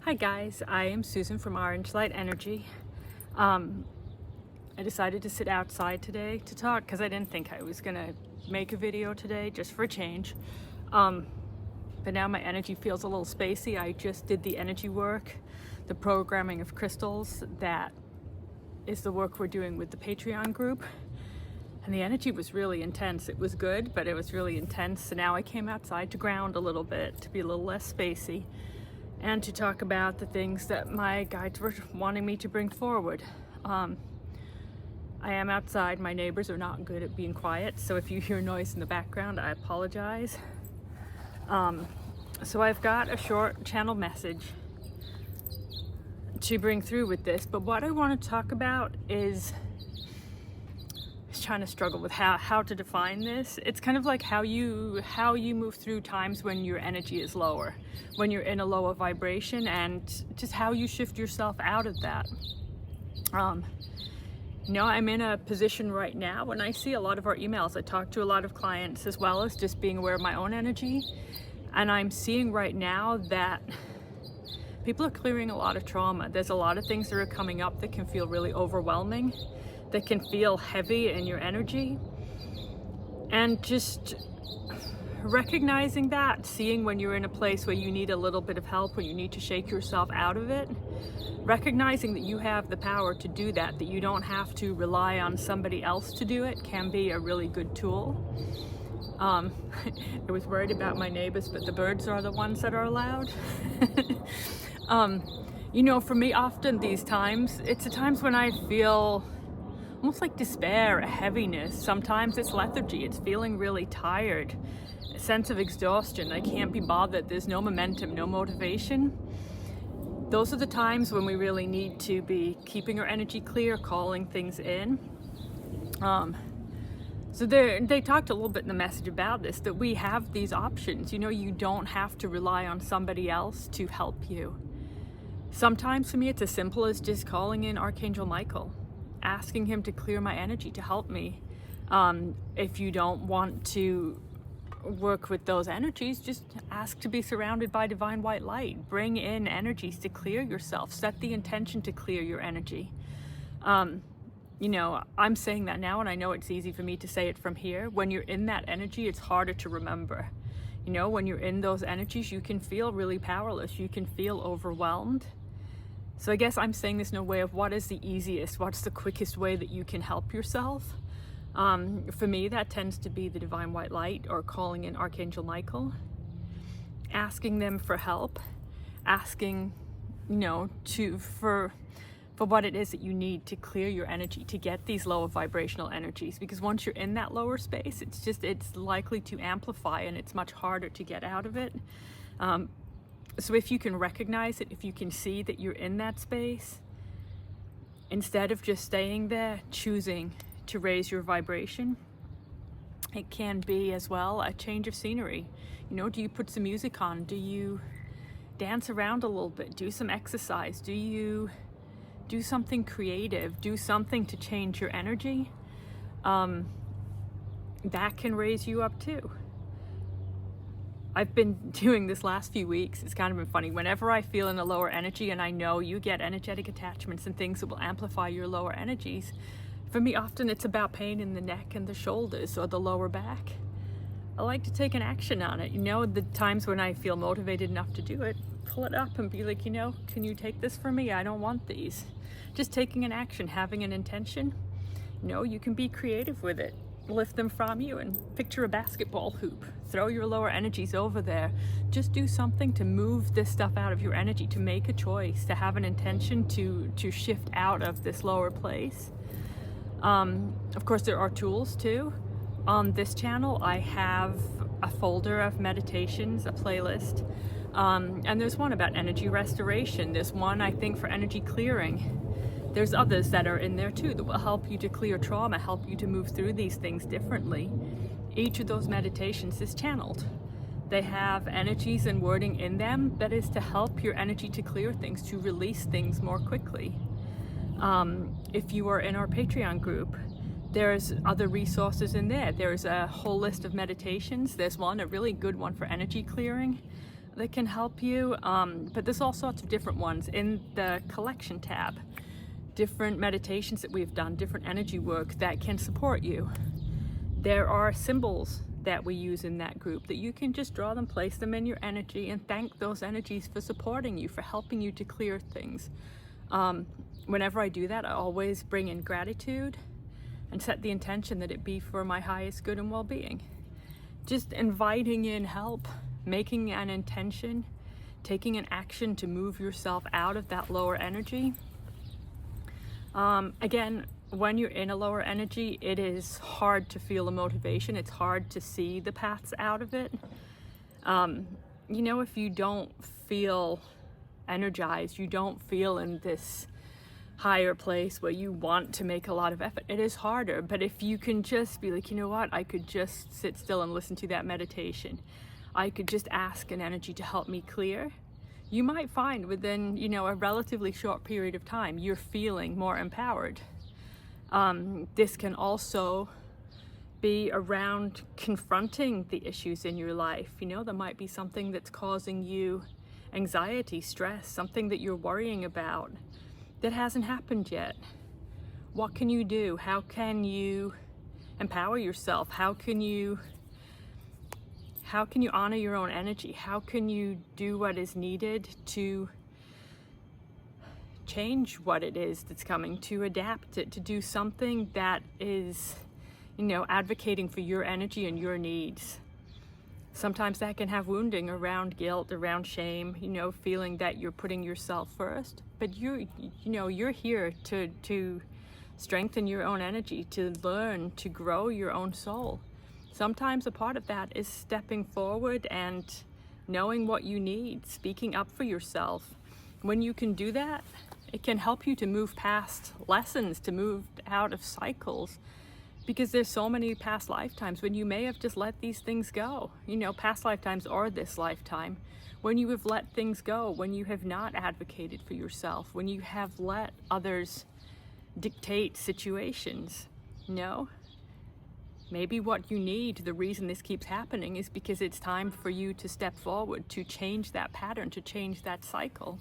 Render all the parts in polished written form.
Hi guys, I am Susan from Orange Light Energy. I decided to sit outside today to talk because I didn't think I was gonna make a video today, just for a change. But now my energy feels a little spacey. I just did the energy work, the programming of crystals. That is the work we're doing with the Patreon group. And the energy was really intense. It was good, but it was really intense. So now I came outside to ground a little bit, to be a little less spacey, and to talk about the things that my guides were wanting me to bring forward. I am outside. My neighbors are not good at being quiet, so if you hear noise in the background, I apologize. So I've got a short channel message to bring through with this, but what I want to talk about is trying to struggle with how to define this. It's kind of like how you move through times when your energy is lower, when you're in a lower vibration, and just how you shift yourself out of that. I'm in a position right now when I see a lot of our emails. I talk to a lot of clients, as well as just being aware of my own energy, and I'm seeing right now that people are clearing a lot of trauma. There's a lot of things that are coming up that can feel really overwhelming, that can feel heavy in your energy, and just recognizing that, seeing when you're in a place where you need a little bit of help, when you need to shake yourself out of it, recognizing that you have the power to do that, that you don't have to rely on somebody else to do it, can be a really good tool. I was worried about my neighbors, but the birds are the ones that are loud. For me, often these times, it's the times when I feel almost like despair, a heaviness. Sometimes it's lethargy, it's feeling really tired, a sense of exhaustion. I can't be bothered, there's no momentum, no motivation. Those are the times when we really need to be keeping our energy clear, calling things in. So they talked a little bit in the message about this, that we have these options. You don't have to rely on somebody else to help you. Sometimes for me, it's as simple as just calling in Archangel Michael, asking him to clear my energy, to help me. If you don't want to work with those energies, just ask to be surrounded by divine white light. Bring in energies to clear yourself. Set the intention to clear your energy. I'm saying that now, and I know it's easy for me to say it from here. When you're in that energy, it's harder to remember. When you're in those energies, you can feel really powerless. You can feel overwhelmed. So I guess I'm saying this in a way of what is the easiest, what's the quickest way that you can help yourself. For me, that tends to be the divine white light, or calling in Archangel Michael, asking them for help, asking, for what it is that you need to clear your energy, to get these lower vibrational energies. Because once you're in that lower space, it's likely to amplify, and it's much harder to get out of it. So if you can recognize it, if you can see that you're in that space, instead of just staying there, choosing to raise your vibration, it can be as well a change of scenery. Do you put some music on? Do you dance around a little bit? Do some exercise? Do you do something creative? Do something to change your energy? That can raise you up too. I've been doing this last few weeks. It's kind of been funny. Whenever I feel in a lower energy, and I know you get energetic attachments and things that will amplify your lower energies, for me, often it's about pain in the neck and the shoulders or the lower back. I like to take an action on it. The times when I feel motivated enough to do it, pull it up and be like, can you take this for me? I don't want these. Just taking an action, having an intention. You can be creative with it. Lift them from you and picture a basketball hoop. Throw your lower energies over there. Just do something to move this stuff out of your energy, to make a choice, to have an intention to shift out of this lower place. Of course, there are tools too. On this channel, I have a folder of meditations, a playlist, and there's one about energy restoration. There's one, I think, for energy clearing. There's others that are in there too that will help you to clear trauma, help you to move through these things differently. Each of those meditations is channeled. They have energies and wording in them that is to help your energy to clear things, to release things more quickly. If you are in our Patreon group, there's other resources in there. There's a whole list of meditations. There's one, a really good one for energy clearing. that can help you, but there's all sorts of different ones in the collection tab. Different meditations that we've done, different energy work that can support you. There are symbols that we use in that group that you can just draw them, place them in your energy, and thank those energies for supporting you, for helping you to clear things. Whenever I do that, I always bring in gratitude and set the intention that it be for my highest good and well-being. Just inviting in help, making an intention, taking an action to move yourself out of that lower energy. Again, when you're in a lower energy, it is hard to feel a motivation. It's hard to see the paths out of it. If you don't feel energized, you don't feel in this higher place where you want to make a lot of effort, it is harder. But if you can just be like, you know what, I could just sit still and listen to that meditation. I could just ask an energy to help me clear. You might find within, a relatively short period of time, you're feeling more empowered. This can also be around confronting the issues in your life. There might be something that's causing you anxiety, stress, something that you're worrying about that hasn't happened yet. What can you do? How can you empower yourself? How can you honor your own energy? How can you do what is needed to change what it is that's coming, to adapt it, to do something that is, advocating for your energy and your needs? Sometimes that can have wounding around guilt, around shame, feeling that you're putting yourself first. But you're here to strengthen your own energy, to learn, to grow your own soul. Sometimes a part of that is stepping forward and knowing what you need, speaking up for yourself. When you can do that, it can help you to move past lessons, to move out of cycles, because there's so many past lifetimes when you may have just let these things go. Past lifetimes or this lifetime, when you have let things go, when you have not advocated for yourself, when you have let others dictate situations. Maybe what you need, the reason this keeps happening, is because it's time for you to step forward, to change that pattern, to change that cycle.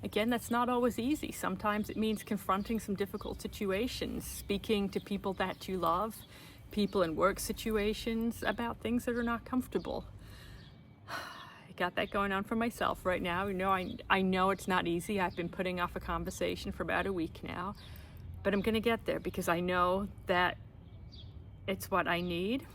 Again, that's not always easy. Sometimes it means confronting some difficult situations, speaking to people that you love, people in work situations about things that are not comfortable. I got that going on for myself right now. I know it's not easy. I've been putting off a conversation for about a week now, but I'm going to get there because I know that it's what I need,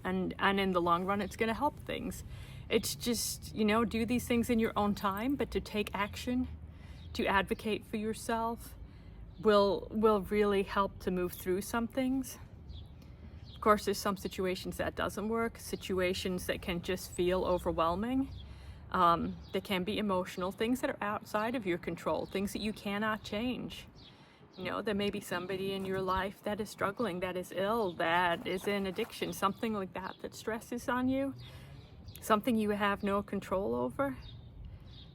and in the long run, it's going to help things. It's just, do these things in your own time, but to take action, to advocate for yourself will really help to move through some things. Of course, there's some situations that doesn't work, situations that can just feel overwhelming. That can be emotional, things that are outside of your control, things that you cannot change. There may be somebody in your life that is struggling, that is ill, that is in addiction, something like that stresses on you, something you have no control over.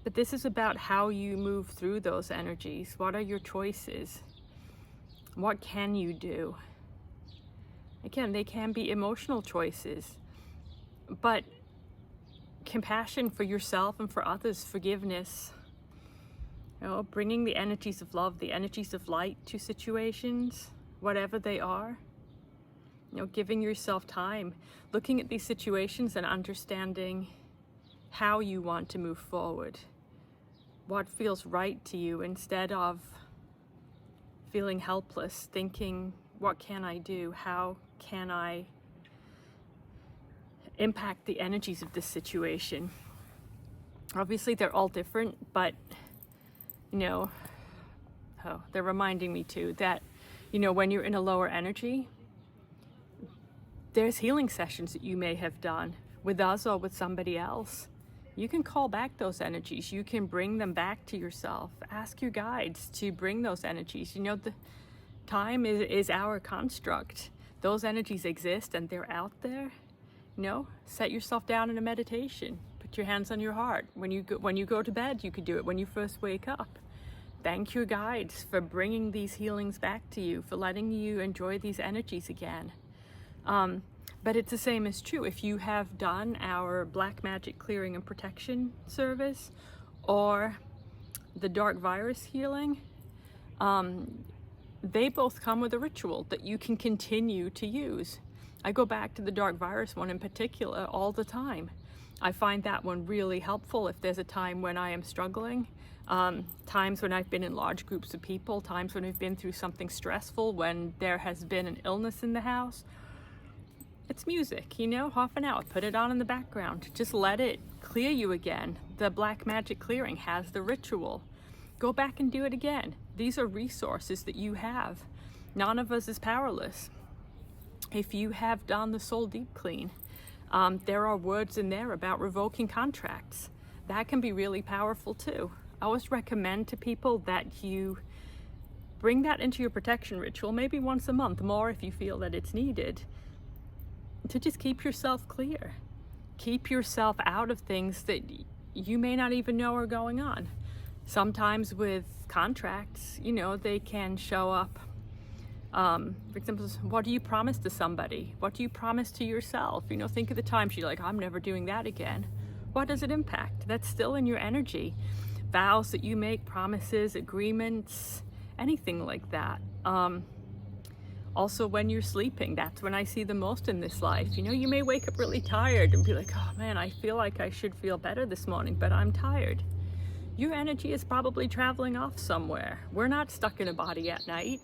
But this is about how you move through those energies. What are your choices? What can you do? Again, they can be emotional choices, but compassion for yourself and for others, forgiveness, bringing the energies of love, the energies of light to situations, whatever they are. Giving yourself time, looking at these situations and understanding how you want to move forward, what feels right to you, instead of feeling helpless, thinking, what can I do? How can I impact the energies of this situation? Obviously, they're all different, but they're reminding me too that, when you're in a lower energy, there's healing sessions that you may have done with us or with somebody else. You can call back those energies. You can bring them back to yourself. Ask your guides to bring those energies. The time is our construct. Those energies exist and they're out there. Set yourself down in a meditation. Put your hands on your heart. When you go to bed, you could do it when you first wake up. Thank your guides for bringing these healings back to you, for letting you enjoy these energies again. But it's the same as true. If you have done our black magic clearing and protection service or the dark virus healing, they both come with a ritual that you can continue to use. I go back to the dark virus one in particular all the time. I find that one really helpful if there's a time when I am struggling, times when I've been in large groups of people, times when I've been through something stressful, when there has been an illness in the house. It's music, you know, half an hour, put it on in the background. Just let it clear you again. The black magic clearing has the ritual. Go back and do it again. These are resources that you have. None of us is powerless. If you have done the soul deep clean, there are words in there about revoking contracts. That can be really powerful too. I always recommend to people that you bring that into your protection ritual, maybe once a month, more if you feel that it's needed, to just keep yourself clear. Keep yourself out of things that you may not even know are going on. Sometimes with contracts, you know, they can show up. For example, what do you promise to somebody? What do you promise to yourself? You know, think of the times you're like, I'm never doing that again. What does it impact? That's still in your energy. Vows that you make, promises, agreements, anything like that. Also, when you're sleeping, that's when I see the most in this life. You know, you may wake up really tired and be like, oh man, I feel like I should feel better this morning, but I'm tired. Your energy is probably traveling off somewhere. We're not stuck in a body at night.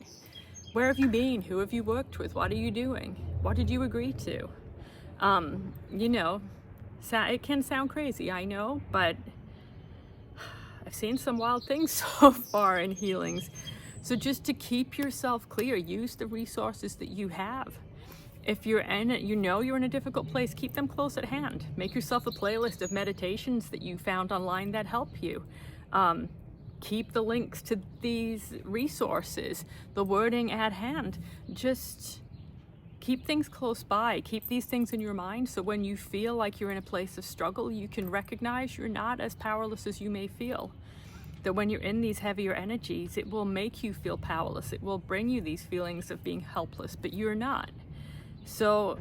Where have you been? Who have you worked with? What are you doing? What did you agree to? You know, it can sound crazy, I know, but I've seen some wild things so far in healings. So just to keep yourself clear, use the resources that you have. If you're in it, you know you're in a difficult place, keep them close at hand. Make yourself a playlist of meditations that you found online that help you. Keep the links to these resources, the wording at hand. Just keep things close by. Keep these things in your mind so when you feel like you're in a place of struggle, you can recognize you're not as powerless as you may feel. That when you're in these heavier energies, it will make you feel powerless. It will bring you these feelings of being helpless, but you're not. So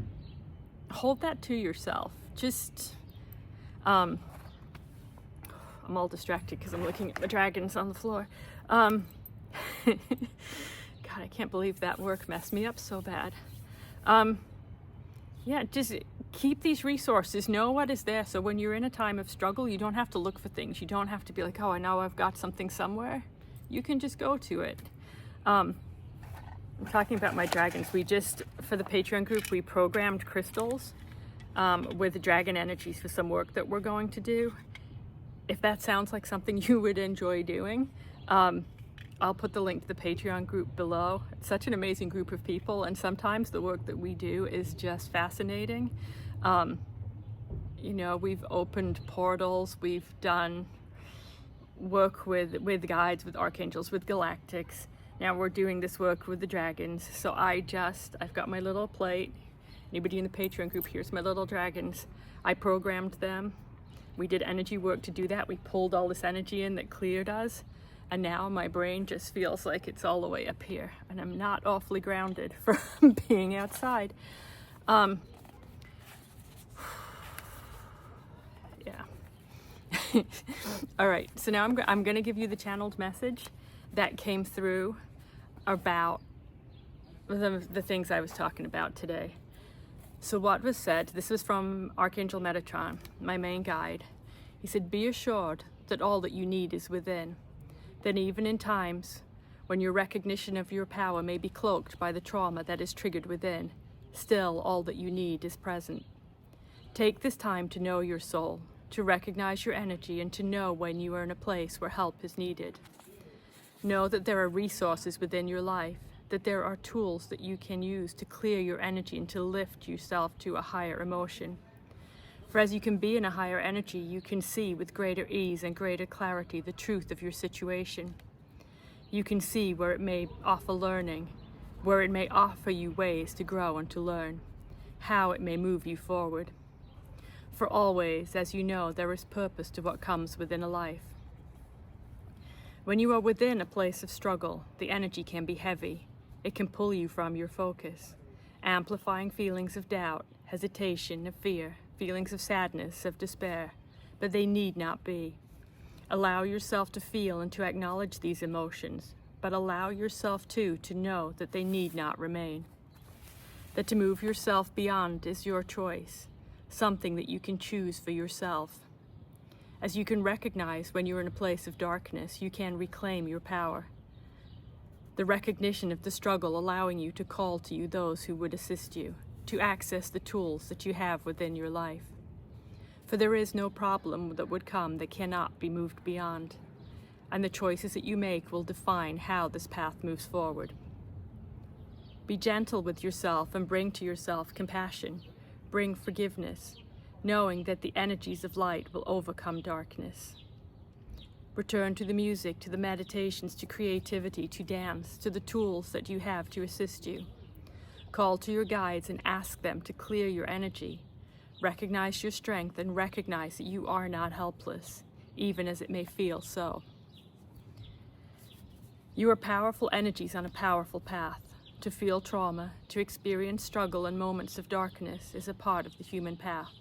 hold that to yourself. Just, I'm all distracted because I'm looking at the dragons on the floor. God, I can't believe that work messed me up so bad. Yeah, just keep these resources, know what is there. So when you're in a time of struggle, you don't have to look for things. You don't have to be like, oh, I know I've got something somewhere. You can just go to it. I'm talking about my dragons. We just, for the Patreon group, we programmed crystals with dragon energies for some work that we're going to do. If that sounds like something you would enjoy doing, I'll put the link to the Patreon group below. It's such an amazing group of people, and sometimes the work that we do is just fascinating. You know, we've opened portals, we've done work with guides, with archangels, with galactics. Now we're doing this work with the dragons. So I've got my little plate. Anybody in the Patreon group, here's my little dragons. I programmed them. We did energy work to do that. We pulled all this energy in that cleared us. And now my brain just feels like it's all the way up here. And I'm not awfully grounded from being outside. Yeah. All right, so now I'm going to give you the channeled message that came through about the things I was talking about today. So what was said, this was from Archangel Metatron, my main guide. He said, be assured that all that you need is within. Then even in times when your recognition of your power may be cloaked by the trauma that is triggered within, still all that you need is present. Take this time to know your soul, to recognize your energy, and to know when you are in a place where help is needed. Know that there are resources within your life, that there are tools that you can use to clear your energy and to lift yourself to a higher emotion. For as you can be in a higher energy, you can see with greater ease and greater clarity the truth of your situation. You can see where it may offer learning, where it may offer you ways to grow and to learn, how it may move you forward. For always, as you know, there is purpose to what comes within a life. When you are within a place of struggle, the energy can be heavy. It can pull you from your focus, amplifying feelings of doubt, hesitation, of fear, feelings of sadness, of despair, but they need not be. Allow yourself to feel and to acknowledge these emotions, but allow yourself too to know that they need not remain. That to move yourself beyond is your choice, something that you can choose for yourself. As you can recognize when you're in a place of darkness, you can reclaim your power. The recognition of the struggle allowing you to call to you those who would assist you, to access the tools that you have within your life. For there is no problem that would come that cannot be moved beyond, and the choices that you make will define how this path moves forward. Be gentle with yourself and bring to yourself compassion, bring forgiveness, knowing that the energies of light will overcome darkness. Return to the music, to the meditations, to creativity, to dance, to the tools that you have to assist you. Call to your guides and ask them to clear your energy. Recognize your strength and recognize that you are not helpless, even as it may feel so. You are powerful energies on a powerful path. To feel trauma, to experience struggle and moments of darkness is a part of the human path,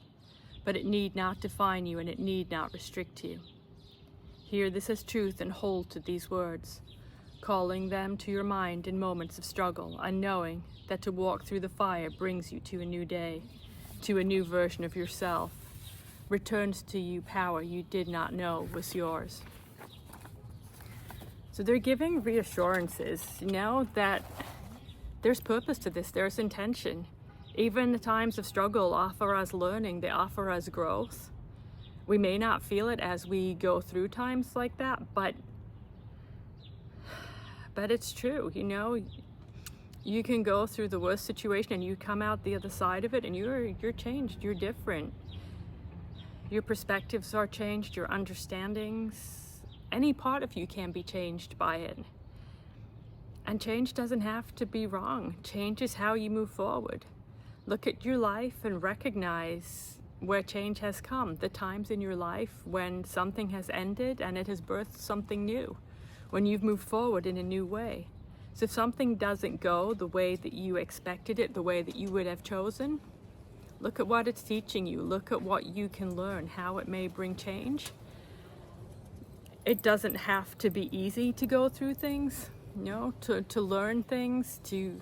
but it need not define you and it need not restrict you. Hear this as truth and hold to these words, calling them to your mind in moments of struggle and knowing that to walk through the fire brings you to a new day, to a new version of yourself, returns to you power you did not know was yours. So they're giving reassurances, that there's purpose to this, there's intention. Even the times of struggle offer us learning, they offer us growth. We may not feel it as we go through times like that, but it's true, You can go through the worst situation and you come out the other side of it and you're changed, you're different. Your perspectives are changed, your understandings, any part of you can be changed by it. And change doesn't have to be wrong. Change is how you move forward. Look at your life and recognize where change has come, the times in your life when something has ended and it has birthed something new, when you've moved forward in a new way. So if something doesn't go the way that you expected it, the way that you would have chosen, look at what it's teaching you, look at what you can learn, how it may bring change. It doesn't have to be easy to go through things, to learn things, to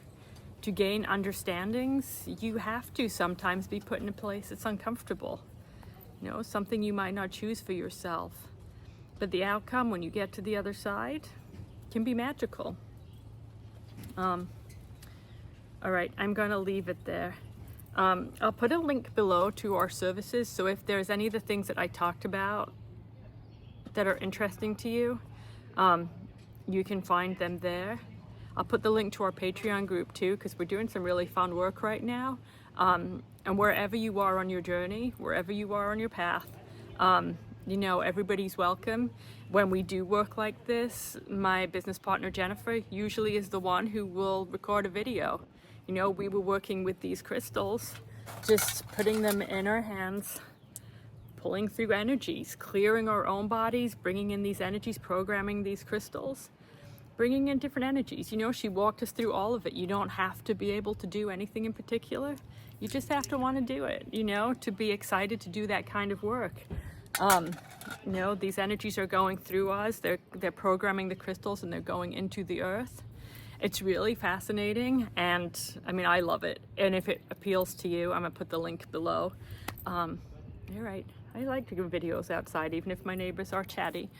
gain understandings. You have to sometimes be put in a place that's uncomfortable, something you might not choose for yourself. But the outcome when you get to the other side can be magical. All right, I'm gonna leave it there. I'll put a link below to our services, so if there's any of the things that I talked about that are interesting to you, you can find them there. I'll put the link to our Patreon group too, because we're doing some really fun work right now. And wherever you are on your journey, wherever you are on your path, everybody's welcome. When we do work like this, my business partner Jennifer usually is the one who will record a video. We were working with these crystals, just putting them in our hands, pulling through energies, clearing our own bodies, bringing in these energies, programming these crystals, bringing in different energies. She walked us through all of it. You don't have to be able to do anything in particular. You just have to want to do it, to be excited to do that kind of work. These energies are going through us. They're programming the crystals and they're going into the earth. It's really fascinating, and I love it. And if it appeals to you, I'm gonna put the link below. All right, I like to do videos outside, even if my neighbors are chatty.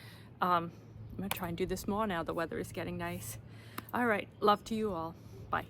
I'm gonna try and do this more now the weather is getting nice. All right, love to you all. Bye.